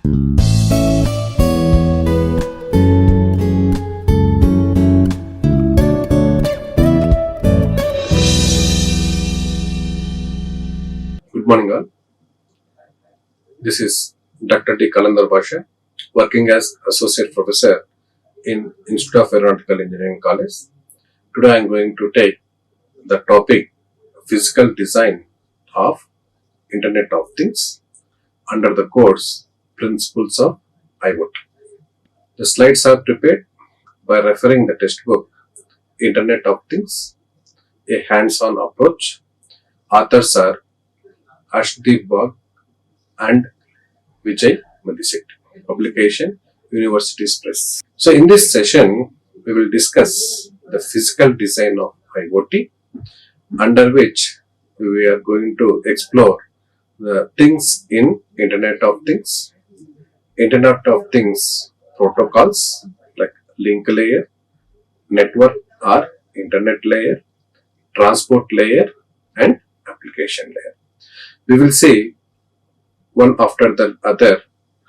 Good morning all. This is Dr. D. Khalandar Basha, working as Associate Professor in Institute of Aeronautical Engineering College. Today I am going to take the topic Physical Design of Internet of Things under the course Principles of IOT. The slides are prepared by referring the textbook Internet of Things, a hands-on approach. Authors are Ashdeep Bagh and Vijay Madhisetti. Publication Universities Press. So in this session, we will discuss the physical design of IoT, under which we are going to explore the things in Internet of Things, Internet of Things protocols like link layer, network or internet layer, transport layer and application layer. We will see one after the other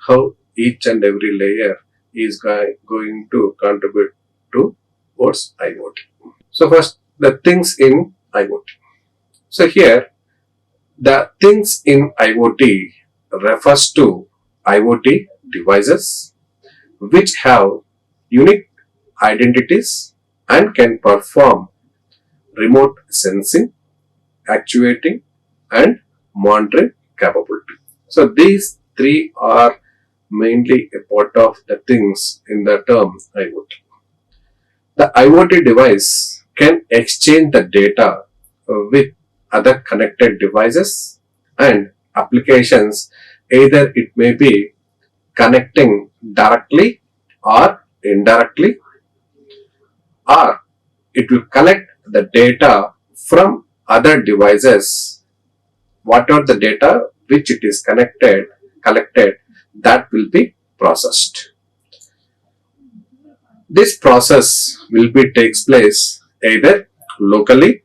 how each and every layer is going to contribute towards IoT. So first, the things in IoT. So here, the things in IoT refers to IoT devices which have unique identities and can perform remote sensing, actuating and monitoring capability. So these three are mainly a part of the things in the term IoT. The IoT device can exchange the data with other connected devices and applications. Either it may be connecting directly or indirectly, or it will collect the data from other devices. Whatever the data which it is collected, that will be processed. This process will be takes place either locally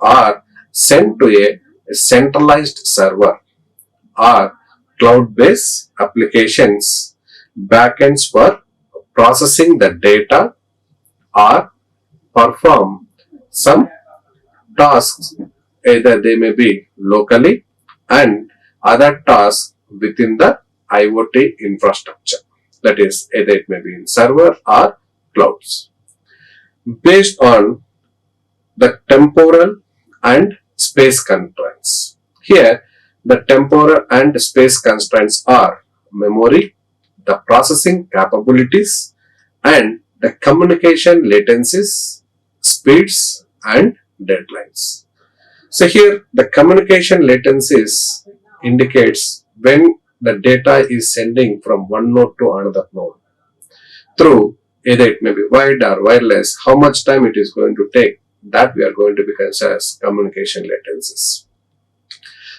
or sent to a centralized server or cloud-based applications, backends for processing the data or perform some tasks. Either they may be locally and other tasks within the IoT infrastructure. That is, either it may be in server or clouds. Based on the temporal and space constraints. Here, the temporal and space constraints are memory, the processing capabilities, and the communication latencies, speeds, and deadlines. So here the communication latencies indicates when the data is sending from one node to another node through either it may be wired or wireless, how much time it is going to take, that we are going to be considered as communication latencies.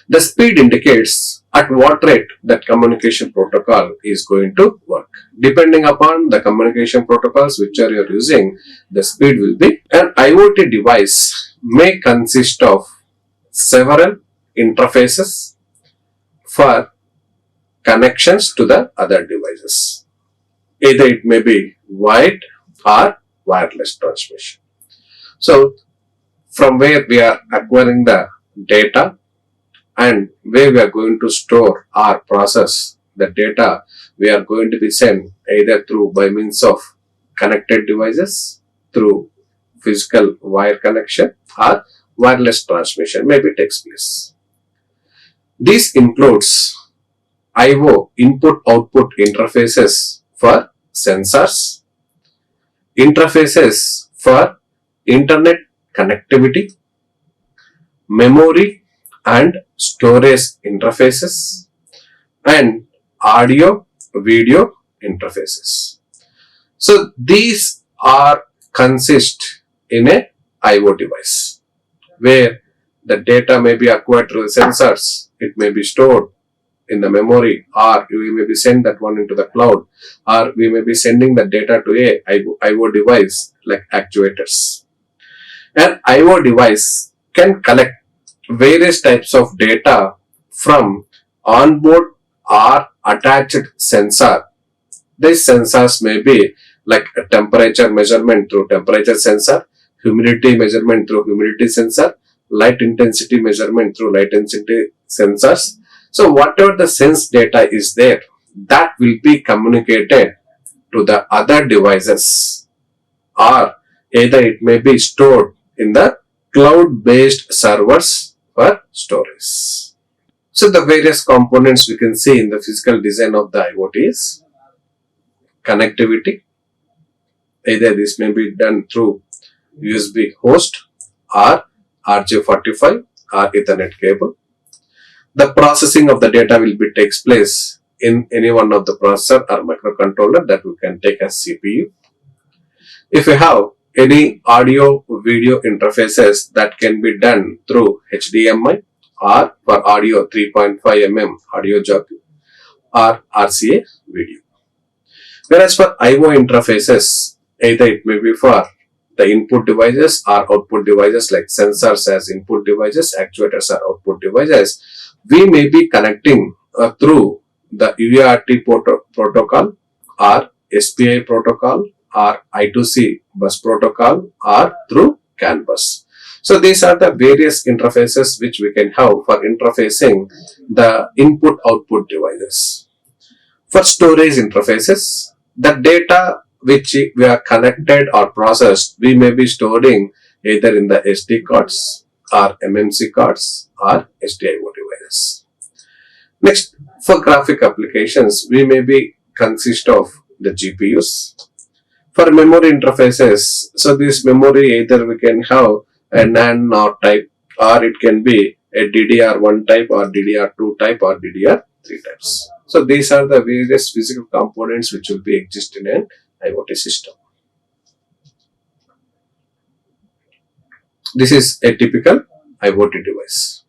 The speed indicates at what rate that communication protocol is going to work. Depending upon the communication protocols which you are using, the speed will be. An IoT device may consist of several interfaces for connections to the other devices. Either it may be wired or wireless transmission. So, from where we are acquiring the data and where we are going to store or process the data, we are going to be sent either through by means of connected devices, through physical wire connection or wireless transmission maybe takes place. This includes I/O input-output interfaces for sensors, interfaces for internet connectivity, memory and storage interfaces, and audio video interfaces. So these are consist in a IO device where the data may be acquired through the sensors, it may be stored in the memory, or we may be send that one into the cloud, or we may be sending the data to a IO device like actuators. An IO device can collect various types of data from onboard or attached sensor. These sensors may be like a temperature measurement through temperature sensor, humidity measurement through humidity sensor, light intensity measurement through light intensity sensors. So whatever the sense data is there, that will be communicated to the other devices, or either it may be stored in the cloud-based servers for storage. So the various components we can see in the physical design of the IoT is connectivity. Either this may be done through USB host or RJ45 or Ethernet cable. The processing of the data will be takes place in any one of the processor or microcontroller that we can take as CPU. If you have any audio video interfaces, that can be done through HDMI or for audio 3.5 mm audio jack or RCA video. Whereas for IO interfaces, either it may be for the input devices or output devices like sensors as input devices, actuators are output devices, we may be connecting through the UART protocol or SPI protocol or I2C bus protocol or through CAN bus. So these are the various interfaces which we can have for interfacing the input-output devices. For storage interfaces, the data which we are connected or processed, we may be storing either in the SD cards or MMC cards or SDIO devices. Next, for graphic applications, we may be consist of the GPUs. For memory interfaces, so this memory either we can have a NAND NOR type, or it can be a DDR1 type or DDR2 type or DDR3 types. So these are the various physical components which will be exist in an IoT system. This is a typical IoT device.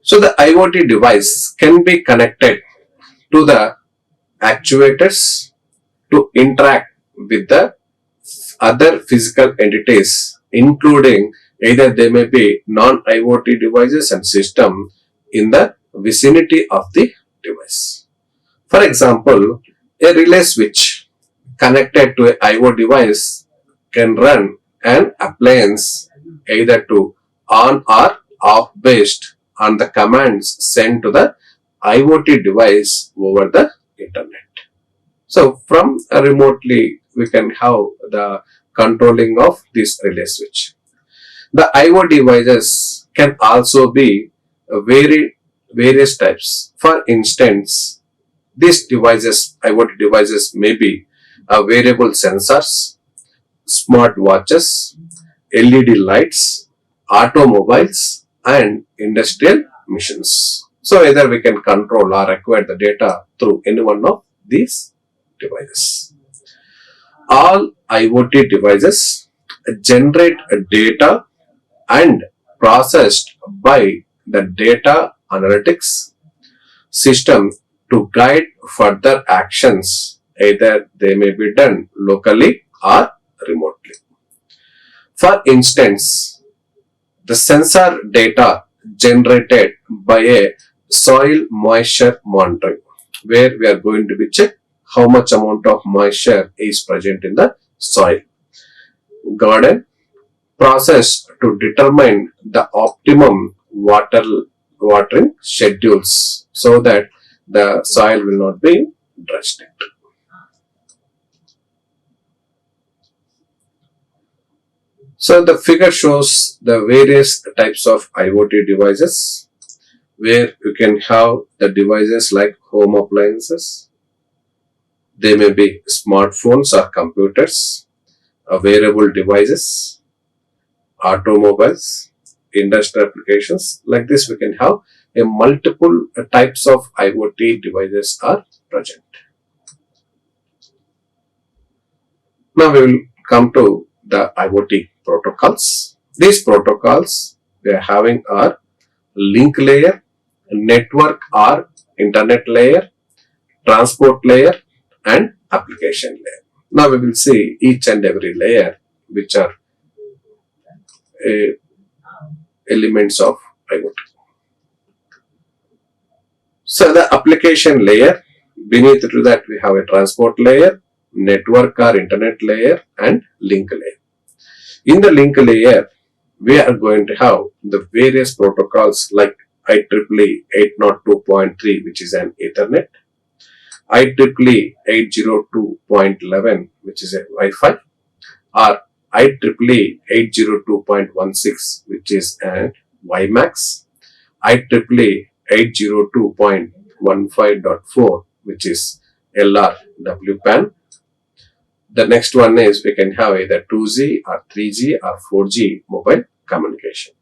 So the IoT device can be connected to the actuators to interact with the other physical entities, including either they may be non-IoT devices and system in the vicinity of the device. For example, a relay switch connected to an IO device can run an appliance either to on or off based on the commands sent to the IoT device over the internet. So from remotely we can have the controlling of this relay switch. The IO devices can also be various types. For instance, these devices, IoT devices, may be wearable sensors, smart watches, LED lights, automobiles, and industrial machines. So either we can control or acquire the data through any one of these devices. All IoT devices generate data and processed by the data analytics system to guide further actions, either they may be done locally or remotely. For instance, the sensor data generated by a soil moisture monitoring, where we are going to be check how much amount of moisture is present in the soil garden, process to determine the optimum watering schedules so that the soil will not be drenched. So the figure shows the various types of IoT devices, where you can have the devices like home appliances. They may be smartphones or computers, wearable devices, automobiles, industrial applications. Like this, we can have a multiple types of IoT devices are present. Now we will come to the IoT protocols. These protocols we are having are link layer, network or internet layer, transport layer, and application layer. Now we will see each and every layer which are elements of IoT. So the application layer, beneath to that we have a transport layer, network or internet layer, and link layer. In the link layer, we are going to have the various protocols like IEEE 802.3, which is an Ethernet, IEEE 802.11, which is a Wi-Fi, or IEEE 802.16, which is an WiMAX, IEEE 802.15.4, which is LRWPAN. The next one is we can have either 2G or 3G or 4G mobile communication.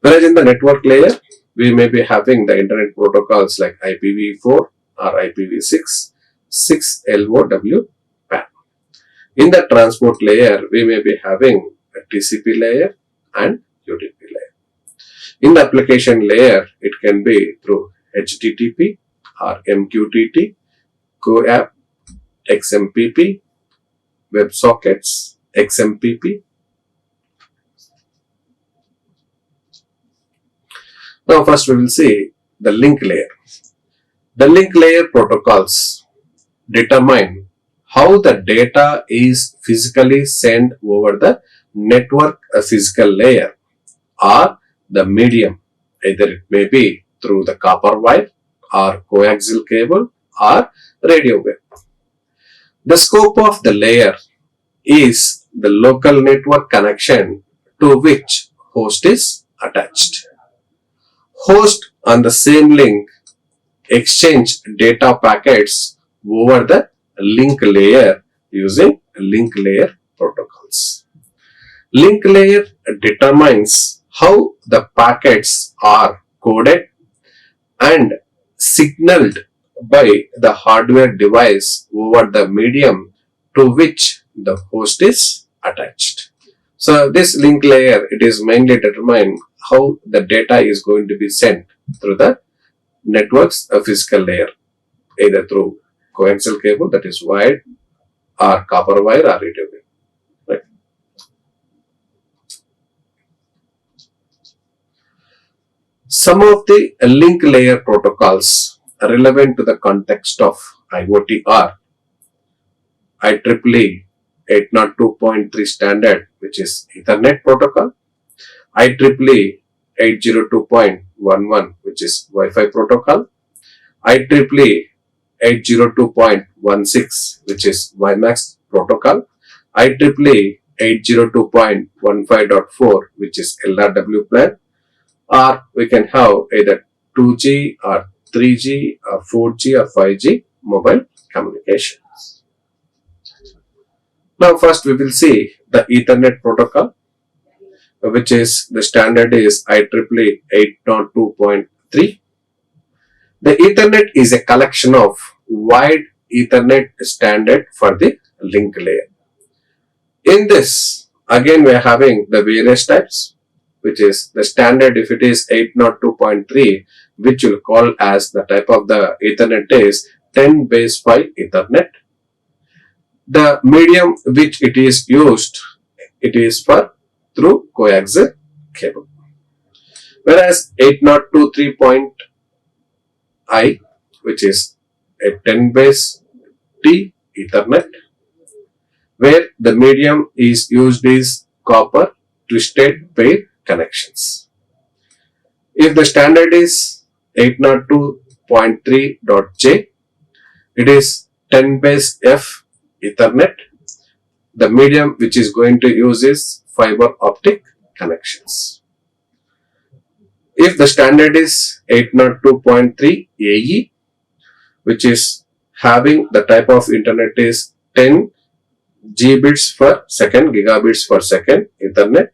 Whereas in the network layer, we may be having the internet protocols like IPv4 or IPv6, 6LoWPAN. In the transport layer, we may be having a TCP layer and UDP layer. In the application layer, it can be through HTTP or MQTT, CoAP, XMPP, WebSockets, XMPP. Now first we will see the link layer. The link layer protocols determine how the data is physically sent over the network physical layer or the medium. Either it may be through the copper wire or coaxial cable or radio wave. The scope of the layer is the local network connection to which host is attached. Host on the same link exchange data packets over the link layer using link layer protocols. Link layer determines how the packets are coded and signaled by the hardware device over the medium to which the host is attached. So this link layer, it is mainly determine how the data is going to be sent through the network's physical layer, either through coaxial cable, that is wired, or copper wire or radio wave. Right. Some of the link layer protocols relevant to the context of IoT are IEEE 802.3 standard, which is Ethernet protocol, IEEE 802.11, which is Wi-Fi protocol, IEEE 802.16, which is WiMAX protocol, IEEE 802.15.4, which is LRWPAN, or we can have either 2G or 3G or 4G or 5G mobile communications. Now first we will see the Ethernet protocol, which is the standard is IEEE 802.3. The Ethernet is a collection of wide Ethernet standard for the link layer. In this, again we are having the various types, which is the standard. If it is 802.3, which will call as the type of the Ethernet is 10/5 Ethernet. The medium which it is used, it is for through coaxial cable. Whereas 802.3.I, which is a 10/T Ethernet, where the medium is used is copper twisted pair connections. If the standard is 802.3.J, it is 10/F Ethernet. The medium which is going to use is fiber optic connections. If the standard is 802.3 AE, which is having the type of internet is 10 Gbps per second, gigabits per second Ethernet,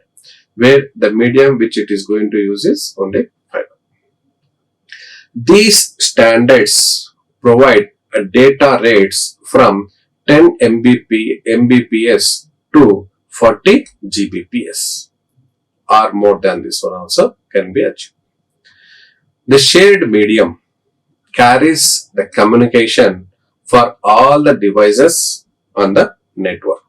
where the medium which it is going to use is only fiber. These standards provide data rates from 10 Mbps to 40 Gbps, or more than this one also can be achieved. The shared medium carries the communication for all the devices on the network.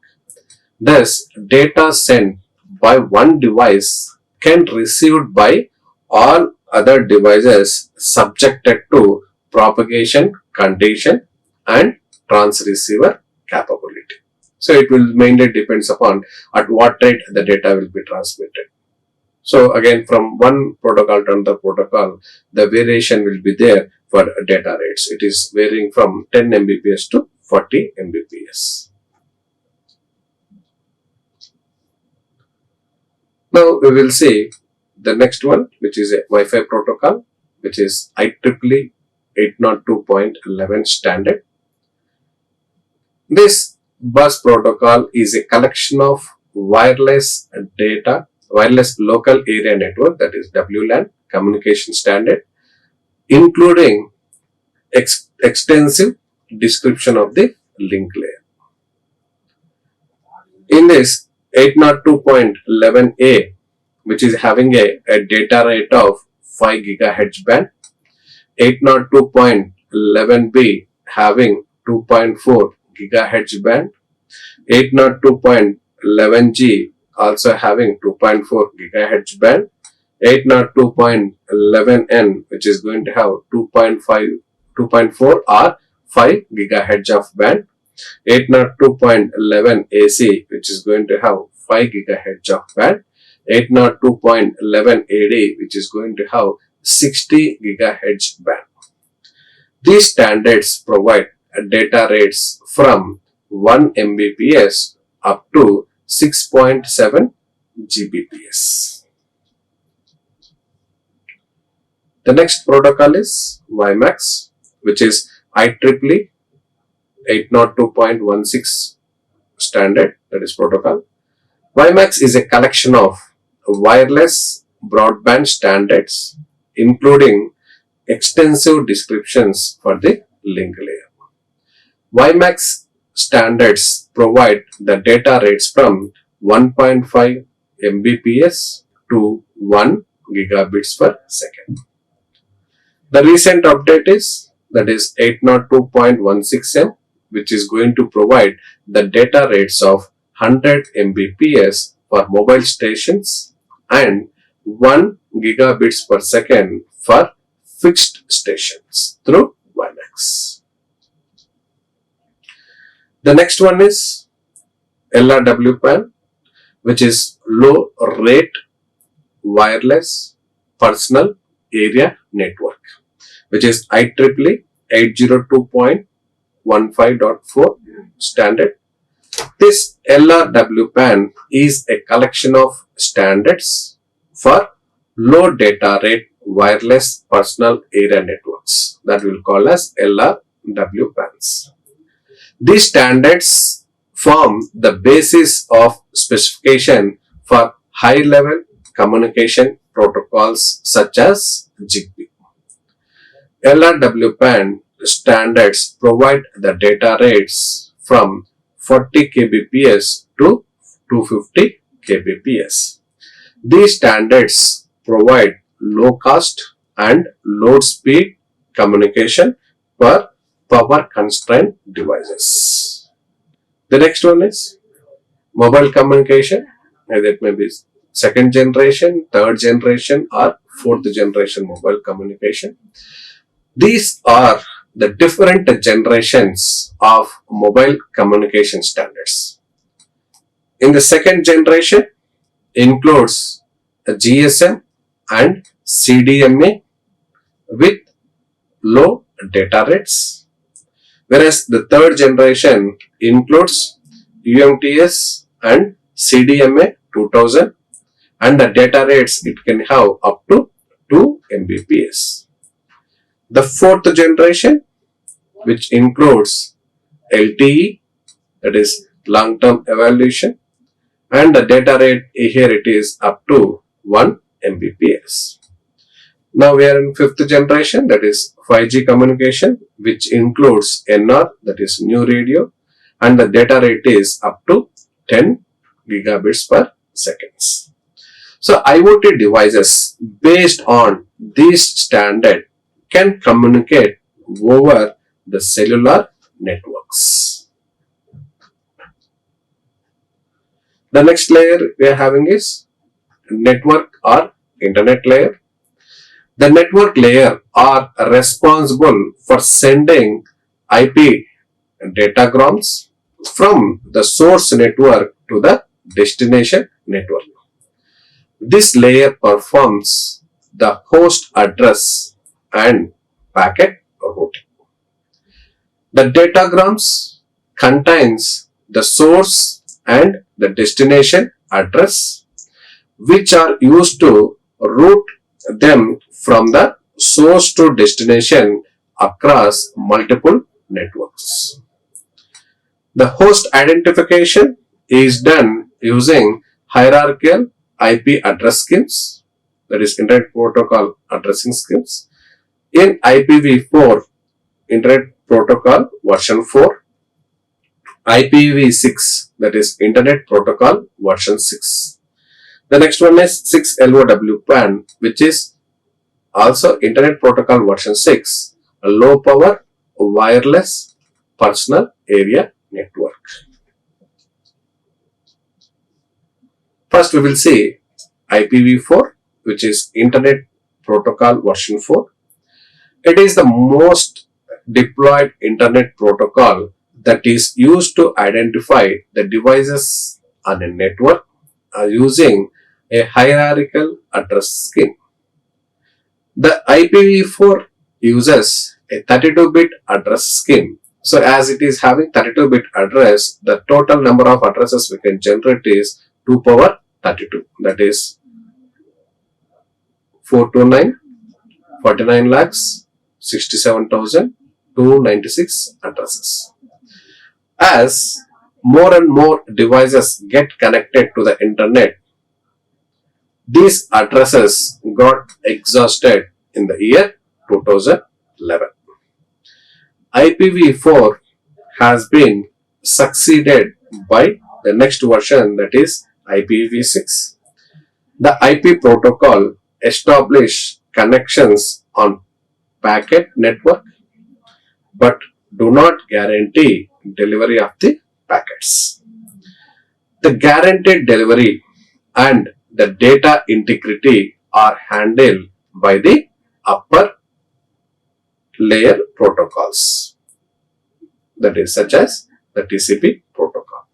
Thus, data sent by one device can received by all other devices subjected to propagation condition and transceiver capability. So it will mainly depends upon at what rate the data will be transmitted. So again, from one protocol to another protocol, the variation will be there for data rates. It is varying from 10 Mbps to 40 Mbps. Now we will see the next one, which is a Wi-Fi protocol, which is IEEE 802.11 standard. This bus protocol is a collection of wireless local area network, that is WLAN communication standard, including extensive description of the link layer. In this 802.11a, which is having a data rate of 5 GHz band, 802.11b having 2.4 GHz band, 802.11g also having 2.4 GHz band, 802.11n which is going to have 2.4 or 5 GHz of band, 802.11 AC which is going to have 5 GHz of band, 802.11 AD which is going to have 60 GHz band. These standards provide data rates from 1 Mbps up to 6.7 Gbps. The next protocol is WiMAX, which is IEEE 802.16 standard, that is protocol. WiMAX is a collection of wireless broadband standards, including extensive descriptions for the link layer. WiMAX standards provide the data rates from 1.5 Mbps to 1 gigabits per second. The recent update is, that is 802.16m, which is going to provide the data rates of 100 Mbps for mobile stations and 1 gigabits per second for fixed stations through WiMAX. The next one is LRWPAN, which is low rate wireless personal area network, which is IEEE 802.15.4 standard. This LRWPAN is a collection of standards for low data rate wireless personal area networks that we will call as LRWPANs. These standards form the basis of specification for high-level communication protocols such as ZigBee. LRWPAN standards provide the data rates from 40 kbps to 250 kbps. These standards provide low cost and low speed communication for power constrained devices. The next one is mobile communication. That may be second generation, third generation or fourth generation mobile communication. These are the different generations of mobile communication standards. In the second generation includes a GSM and CDMA with low data rates, whereas the third generation includes UMTS and CDMA 2000, and the data rates it can have up to 2 Mbps. The fourth generation, which includes LTE, that is long term evaluation, and the data rate here it is up to 1 Mbps. Now we are in fifth generation, that is 5G communication, which includes NR, that is new radio, and the data rate is up to 10 gigabits per seconds. So IoT devices based on this standard can communicate over the cellular networks. The next layer we are having is network or internet layer. The network layer are responsible for sending IP datagrams from the source network to the destination network. This layer performs the host address and packet routing. The datagrams contains the source and the destination address, which are used to route them from the source to destination across multiple networks. The host identification is done using hierarchical IP address schemes, that is Internet Protocol addressing schemes, in IPv4 Internet Protocol version 4, IPv6, that is Internet Protocol version 6. The next one is 6LoWPAN, which is also Internet Protocol version 6, a low power wireless personal area network. First we will see IPv4, which is Internet Protocol version 4. It is the most deployed Internet protocol that is used to identify the devices on a network using a hierarchical address scheme. The IPv4 uses a 32-bit address scheme. So as it is having 32-bit address, the total number of addresses we can generate is 2 power 32. That is 429, 49 lakhs, 67,296 addresses. As more and more devices get connected to the internet, these addresses got exhausted in the year 2011. IPv4 has been succeeded by the next version, that is IPv6. The IP protocol establishes connections on packet network but do not guarantee delivery of the packets. The guaranteed delivery and the data integrity are handled by the upper layer protocols, that is such as the TCP protocol.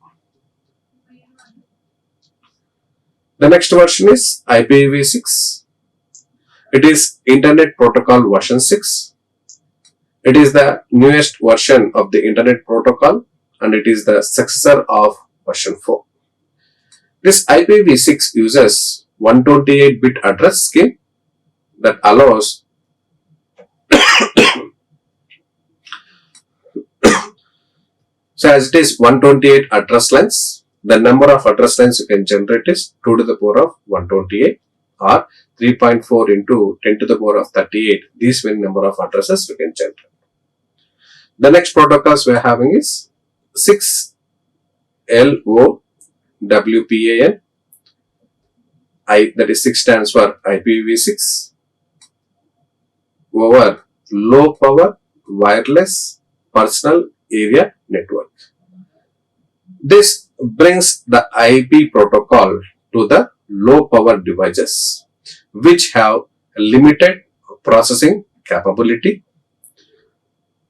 The next version is IPv6. It is Internet Protocol version 6. It is the newest version of the Internet Protocol and it is the successor of version 4. This IPv6 uses 128-bit address scheme that allows so as it is 128 address lines, the number of address lines you can generate is 2 to the power of 128 or 3.4 into 10 to the power of 38. These many number of addresses we can generate. The next protocols we are having is 6LoWPAN. That is 6 stands for IPv6 over low power wireless personal area network. This brings the IP protocol to the low power devices which have limited processing capability.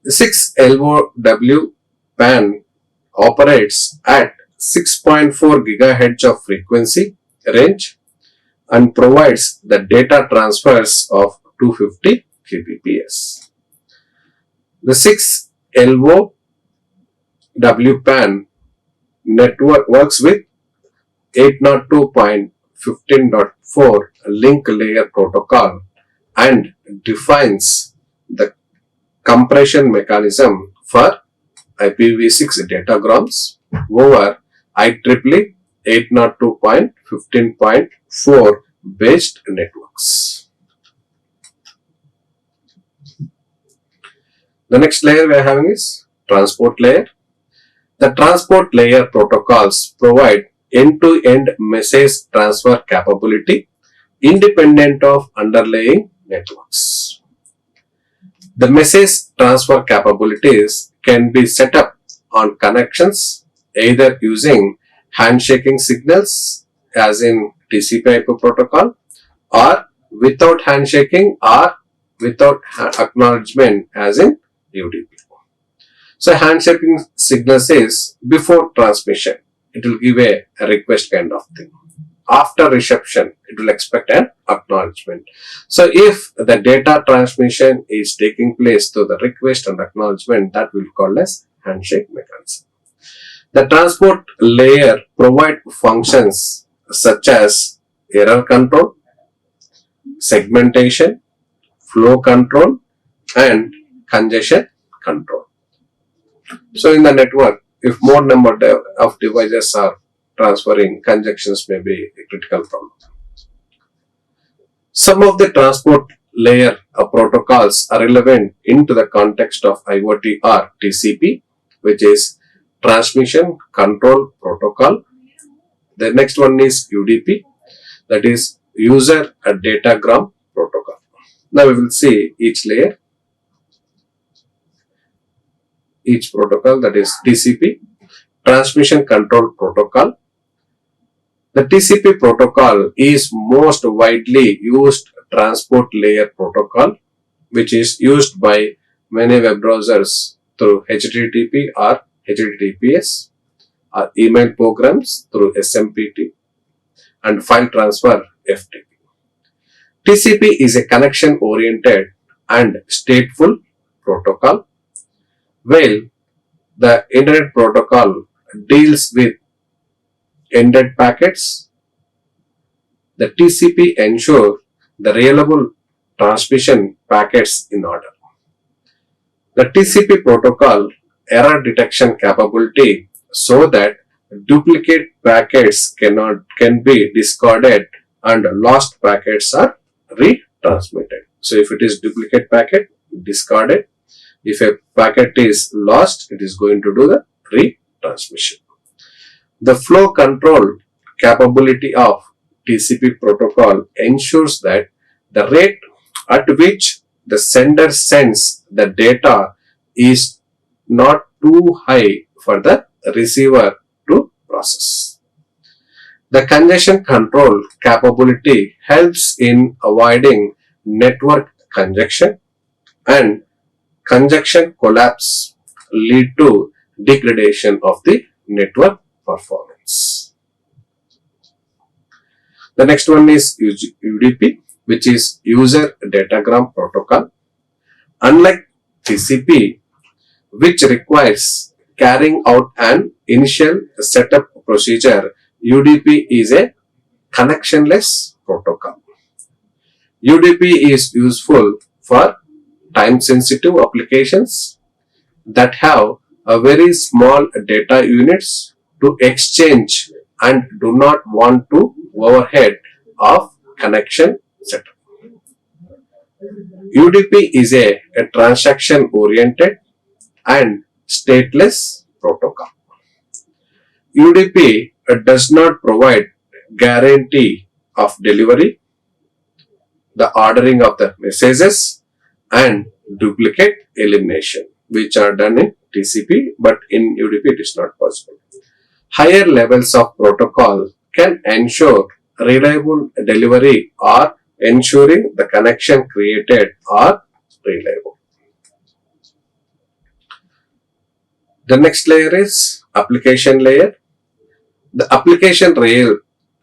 6LoWPAN operates at 6.4 GHz of frequency range and provides the data transfers of 250 kbps. The 6LoWPAN network works with 802.15.4 link layer protocol and defines the compression mechanism for IPv6 datagrams over IEEE 802.15.4 based networks. The next layer we are having is transport layer. The transport layer protocols provide end-to-end message transfer capability independent of underlying networks. The message transfer capabilities can be set up on connections either using handshaking signals as in TCP/IP protocol or without handshaking or without acknowledgement as in UDP. So handshaking signal says before transmission, it will give a request kind of thing. After reception, it will expect an acknowledgement. So if the data transmission is taking place through the request and acknowledgement, that will be called as handshake mechanism. The transport layer provide functions such as error control, segmentation, flow control, and congestion control. So in the network, if more number of devices are transferring, congestions may be a critical problem. Some of the transport layer protocols are relevant into the context of IoT or TCP, which is Transmission Control Protocol. The next one is UDP, that is User Datagram Protocol. Now we will see each layer, each protocol, that is TCP, Transmission Control Protocol. The TCP protocol is most widely used transport layer protocol, which is used by many web browsers through HTTP or HTTPS, or email programs through SMPT, and file transfer FTP. TCP is a connection-oriented and stateful protocol, while the Internet Protocol deals with ended packets. The TCP ensures the reliable transmission packets in order. The TCP protocol error detection capability so that duplicate packets can be discarded and lost packets are retransmitted. So if it is duplicate packet, discarded. If a packet is lost, it is going to do the retransmission. The flow control capability of TCP protocol ensures that the rate at which the sender sends the data is not too high for the receiver to process. The congestion control capability helps in avoiding network congestion, and congestion collapse lead to degradation of the network performance. The next one is UDP, which is User Datagram Protocol. Unlike TCP, which requires carrying out an initial setup procedure, UDP is a connectionless protocol. UDP is useful for time-sensitive applications that have a very small data units to exchange and do not want to overhead of connection setup. UDP is a transaction-oriented and stateless protocol. UDP does not provide guarantee of delivery, the ordering of the messages, and duplicate elimination, which are done in TCP, but in UDP it is not possible. Higher levels of protocol can ensure reliable delivery or ensuring the connection created are reliable. The next layer is application layer. The application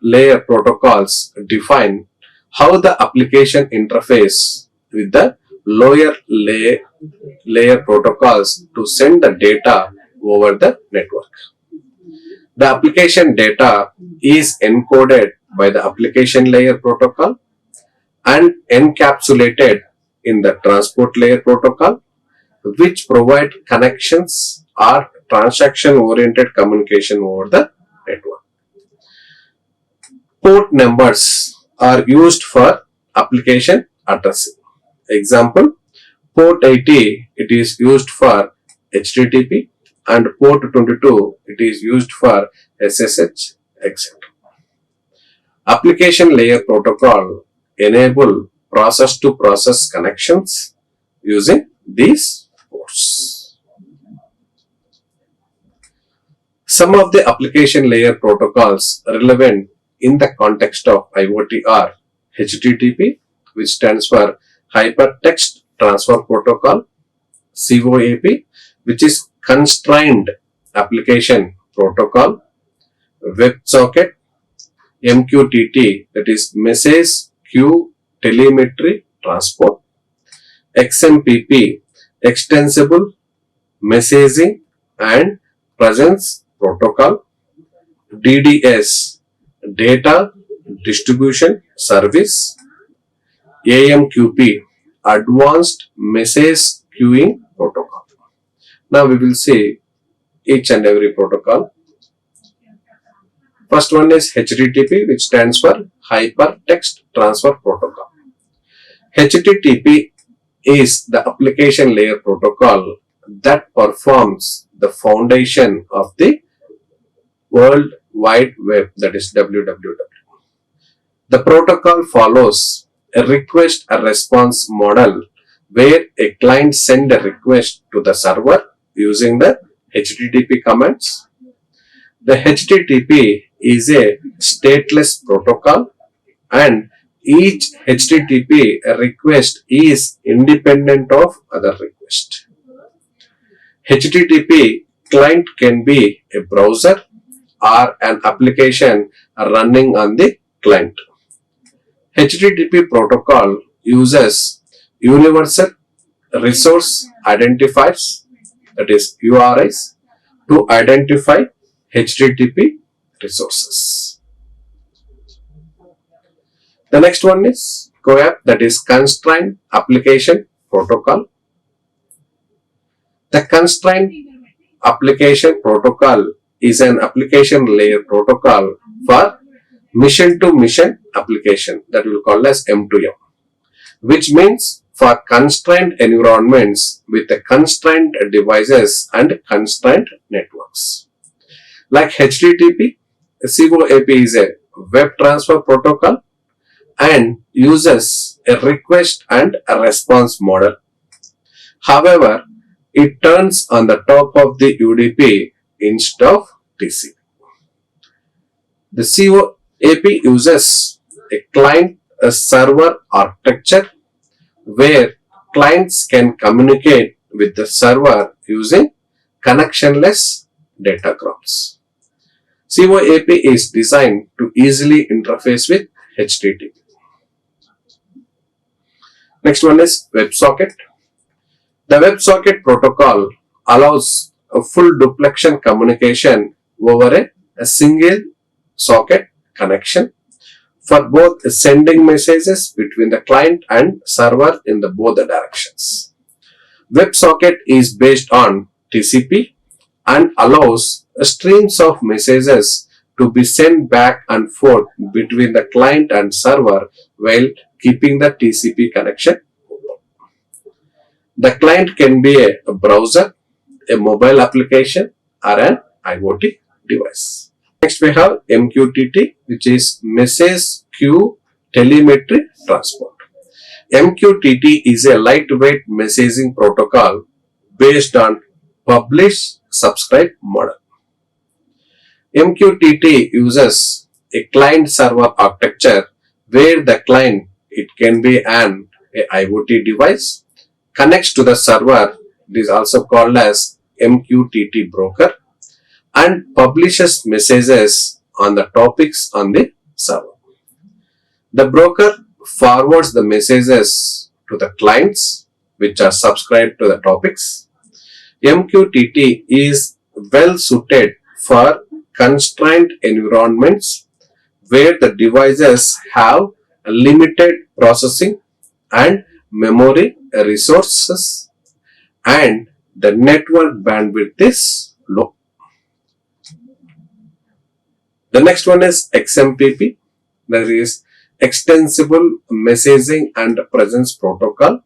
layer protocols define how the application interface with the lower layer protocols to send the data over the network. The application data is encoded by the application layer protocol and encapsulated in the transport layer protocol, which provide connections or transaction-oriented communication over the network. Port numbers are used for application addressing. Example, port 80, it is used for HTTP, and port 22, it is used for SSH, etc. Application layer protocol enable process-to-process connections using these ports. Some of the application layer protocols relevant in the context of IoT are HTTP, which stands for Hypertext Transfer Protocol, COAP, which is Constrained Application Protocol, WebSocket, MQTT, that is Message Queue Telemetry Transport, XMPP, Extensible Messaging and Presence Protocol, DDS, Data Distribution Service, AMQP, Advanced Message Queuing Protocol. Now we will see each and every protocol. First one is HTTP, which stands for Hypertext Transfer Protocol. HTTP is the application layer protocol that performs the foundation of the World Wide Web, that is WWW. The protocol follows a request-response model where a client sends a request to the server using the HTTP commands. The HTTP is a stateless protocol and each HTTP request is independent of other request. HTTP client can be a browser or an application running on the client. HTTP protocol uses Universal Resource Identifiers, that is URIs, to identify HTTP resources. The next one is COAP, that is Constrained Application Protocol. The Constrained Application Protocol is an application layer protocol for mission-to-mission application, that we will call as M2M, which means for constrained environments with the constrained devices and constrained networks. Like HTTP, COAP is a web transfer protocol and uses a request and a response model. However, it turns on the top of the UDP instead of TCP. The COAP uses a client-server architecture where clients can communicate with the server using connectionless datagrams. COAP is designed to easily interface with HTTP. Next one is WebSocket. The WebSocket protocol allows a full duplexion communication over a single socket connection for both sending messages between the client and server in the both directions. WebSocket is based on TCP and allows streams of messages to be sent back and forth between the client and server while keeping the TCP connection open. The client can be a browser, a mobile application, or an IOT device. Next we have MQTT, which is Message Queue Telemetry Transport. MQTT is a lightweight messaging protocol based on publish-subscribe model. MQTT uses a client-server architecture where the client, it can be an IoT device, connects to the server, it is also called as MQTT broker, and publishes messages on the topics on the server. The broker forwards the messages to the clients which are subscribed to the topics. MQTT is well suited for constrained environments where the devices have limited processing and memory resources and the network bandwidth is low. The next one is XMPP, that is Extensible Messaging and Presence Protocol.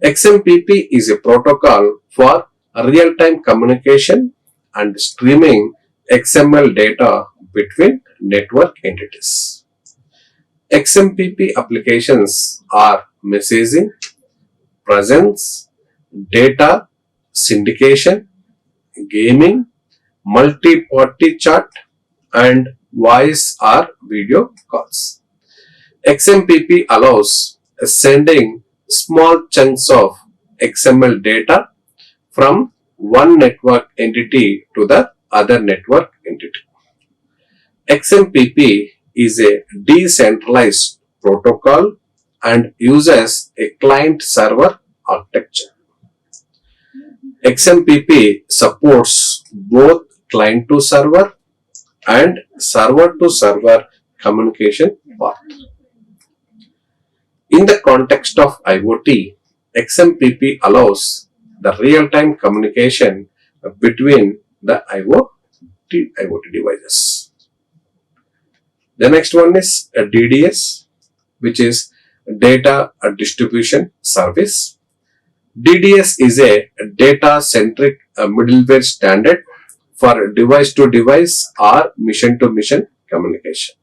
XMPP is a protocol for real-time communication and streaming XML data between network entities. XMPP applications are messaging, presence, data syndication, gaming, multi-party chat, and voice or video calls. XMPP allows sending small chunks of XML data from one network entity to the other network entity. XMPP is a decentralized protocol and uses a client-server architecture. XMPP supports both client-to-server and server-to-server communication path. In the context of IoT, XMPP allows the real-time communication between the IoT devices. The next one is a DDS, which is Data Distribution Service. DDS is a data-centric middleware standard for device-to-device or mission-to-mission communication.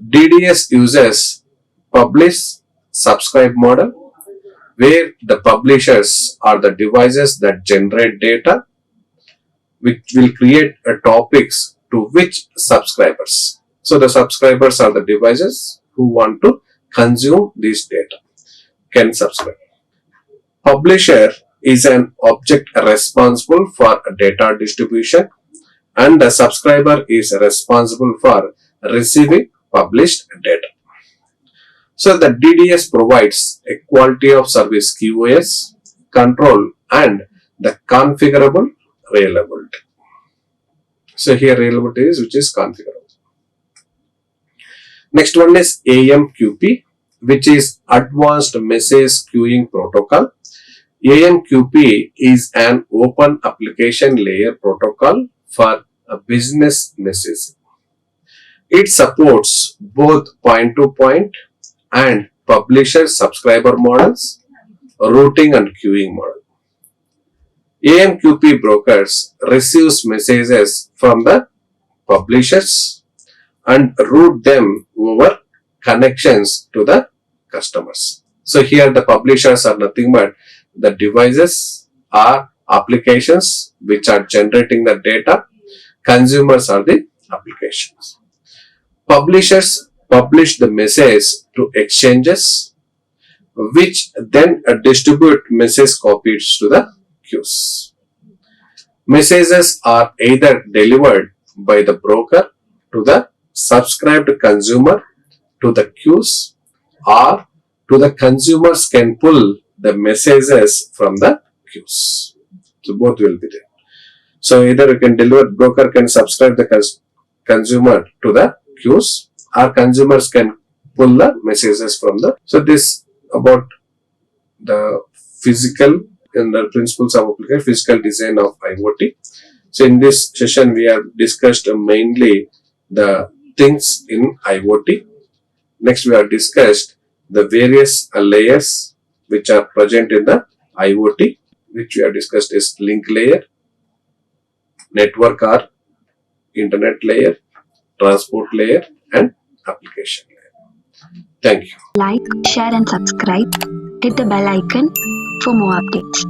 DDS uses publish-subscribe model, where the publishers are the devices that generate data, which will create topics to which subscribers. So the subscribers are the devices who want to consume this data can subscribe. Publisher is an object responsible for data distribution, and the subscriber is responsible for receiving published data. So the DDS provides a quality of service QoS, control, and the configurable reliability. So here reliability is which is configurable. Next one is AMQP, which is Advanced Message Queuing Protocol. AMQP is an open application layer protocol for a business messaging. It supports both point-to-point and publisher-subscriber models, routing and queuing model. AMQP brokers receives messages from the publishers and route them over connections to the customers. So here the publishers are nothing but the devices or applications which are generating the data. Consumers are the applications. Publishers publish the message to exchanges, which then distribute message copies to the queues. Messages are either delivered by the broker to the subscribed consumer to the queues, or to the consumers can pull the messages from the queues. So both will be there. So either you can deliver, broker can subscribe the consumer to the queues, or consumers can pull the messages from the. So this about the physical and the principles of application, physical design of IoT. So in this session we have discussed mainly the things in IoT. Next we have discussed the various layers which are present in the IoT, which we have discussed is link layer, network or internet layer, transport layer, and application layer. Thank you. Like, share and subscribe. Hit the bell icon for more updates.